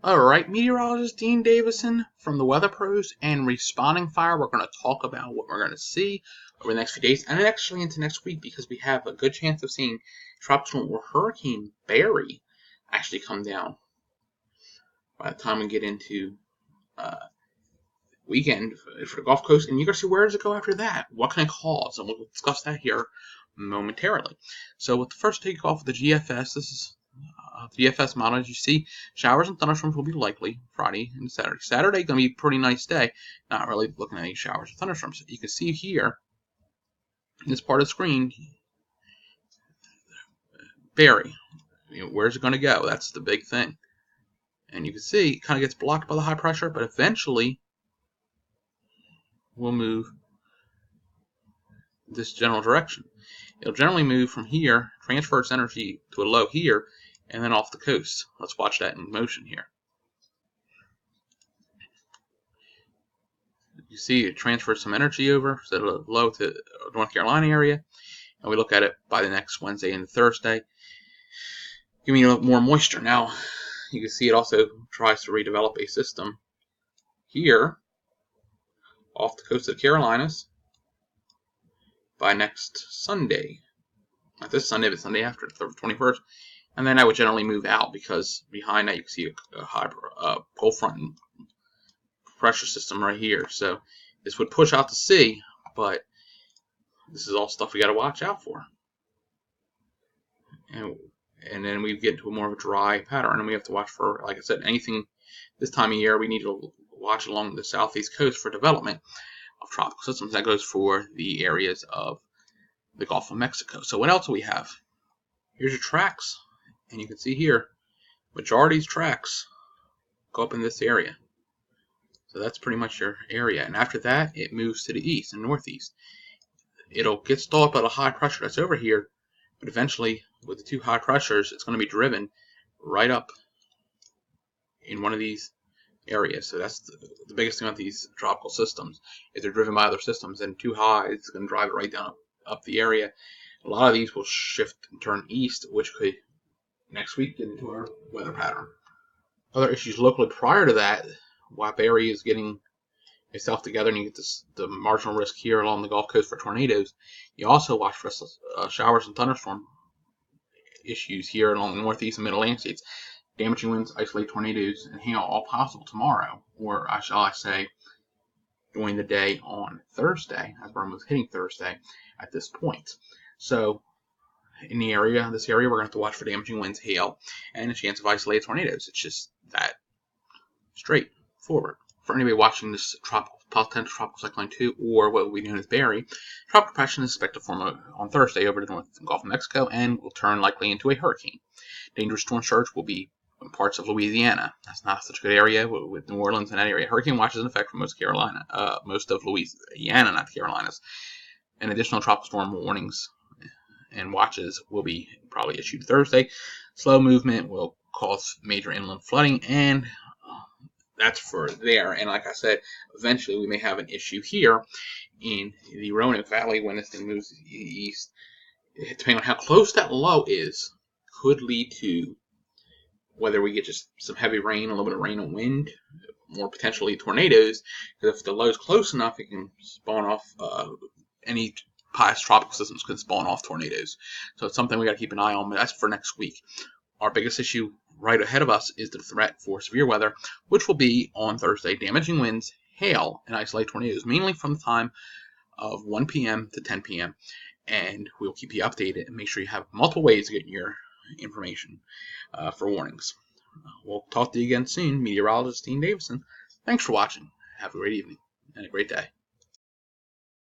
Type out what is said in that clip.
Alright, meteorologist Dean Davison from the Weather Pros and Responding Fire. We're going to talk about what we're going to see over the next few days and actually into next week because we have a good chance of seeing Tropical or Hurricane Barry actually come down by the time we get into weekend for the Gulf Coast. And you're going to see where does it go after that? What can it cause? And we'll discuss that here momentarily. So with the first takeoff of the GFS, this is GFS model, as you see, showers and thunderstorms will be likely Friday and Saturday. Saturday going to be a pretty nice day. Not really looking at any showers or thunderstorms. You can see here in this part of the screen, Barry. Where's it going to go? That's the big thing. And you can see it kind of gets blocked by the high pressure, but eventually will move this general direction. It'll generally move from here, transfer its energy to a low here, and then off the coast. Let's watch that in motion here. You see it transfers some energy over, so low to North Carolina area, and we look at it by the next Wednesday and Thursday, giving you more moisture. Now, you can see it also tries to redevelop a system here off the coast of the Carolinas by next Sunday. Not this Sunday, but Sunday after, the 21st. And then I would generally move out because behind that you can see a high cold front and pressure system right here. So this would push out to sea, but this is all stuff we got to watch out for. And then we get into more of a dry pattern, and we have to watch for, like I said, anything this time of year. We need to watch along the southeast coast for development of tropical systems. That goes for the areas of the Gulf of Mexico. So what else do we have? Here's your tracks. And you can see here, majority of these tracks go up in this area. So that's pretty much your area. And after that, it moves to the east and northeast. It'll get stalled by the high pressure that's over here, but eventually, with the two high pressures, it's going to be driven right up in one of these areas. So that's the biggest thing about these tropical systems. If they're driven by other systems, and too high, it's going to drive it right down up the area. A lot of these will shift and turn east, which could next week get into our weather pattern. Other issues locally prior to that, while Barry is getting itself together and you get the marginal risk here along the Gulf Coast for tornadoes, you also watch for showers and thunderstorm issues here along the northeast and mid-Atlantic states. Damaging winds, isolated tornadoes, and hail all possible tomorrow, or shall I say, during the day on Thursday, as we're almost hitting Thursday at this point. So in this area, we're going to have to watch for damaging winds, hail, and a chance of isolated tornadoes. It's just that straightforward. For anybody watching this potential tropical cyclone 2, or what we know as Barry, tropical depression is expected to form on Thursday over the north Gulf of Mexico and will turn likely into a hurricane. Dangerous storm surge will be in parts of Louisiana. That's not such a good area with New Orleans and that area. Hurricane watch is in effect for most of Louisiana, not the Carolinas. And additional tropical storm warnings and watches will be probably issued Thursday. Slow movement will cause major inland flooding, and that's for there. And like I said, eventually we may have an issue here in the Roanoke Valley when this thing moves east. Depending on how close that low is, could lead to whether we get just some heavy rain, a little bit of rain and wind, more potentially tornadoes. Because if the low is close enough, it can spawn off any past tropical systems can spawn off tornadoes. So it's something we got to keep an eye on, but that's for next week. Our biggest issue right ahead of us is the threat for severe weather, which will be on Thursday. Damaging winds, hail, and isolated tornadoes, mainly from the time of 1 p.m. to 10 p.m. And we'll keep you updated and make sure you have multiple ways to get your information for warnings. We'll talk to you again soon. Meteorologist Dean Davison. Thanks for watching. Have a great evening and a great day.